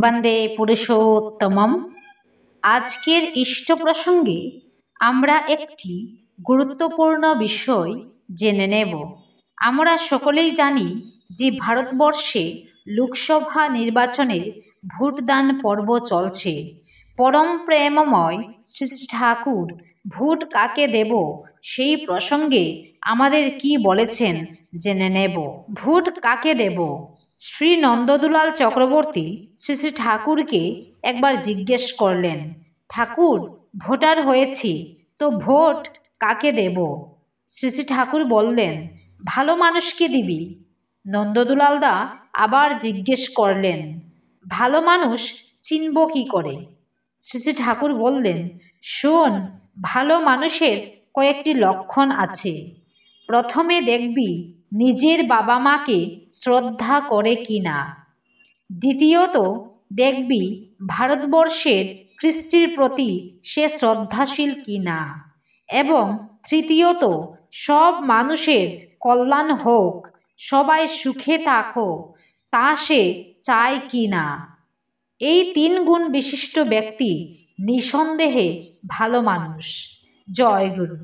বন্দে পুরুষোত্তমম। আজকের ইষ্ট প্রসঙ্গে আমরা একটি গুরুত্বপূর্ণ বিষয় জেনে নেব। আমরা সকলেই জানি যে ভারতবর্ষে লোকসভা নির্বাচনের ভোটদান পর্ব চলছে। পরম প্রেমময় শ্রী শ্রী ঠাকুর ভোট কাকে দেব সেই প্রসঙ্গে আমাদের কি বলেছেন জেনে নেব। ভোট কাকে দেব? শ্রী নন্দদুলাল চক্রবর্তী শ্রী শ্রী ঠাকুরকে একবার জিজ্ঞেস করলেন, ঠাকুর, ভোটার হয়েছি, তো ভোট কাকে দেব? শ্রী শ্রী ঠাকুর বললেন, ভালো মানুষকে দিবি। নন্দদুলাল দা আবার জিজ্ঞেস করলেন, ভালো মানুষ চিনব কি করে? শ্রী শ্রী ঠাকুর বললেন, শোন, ভালো মানুষের কয়েকটি লক্ষণ আছে। প্রথমে দেখবি নিজের বাবা মাকে শ্রদ্ধা করে কিনা। দ্বিতীয়ত দেখবি ভারতবর্ষের কৃষ্টির প্রতি সে শ্রদ্ধাশীল কিনা। এবং তৃতীয়ত সব মানুষের কল্যাণ হোক, সবাই সুখে থাকো, তা সে চায় কিনা। এই 3 গুণ বিশিষ্ট ব্যক্তি নিঃসন্দেহে ভালো মানুষ। জয় গুরু।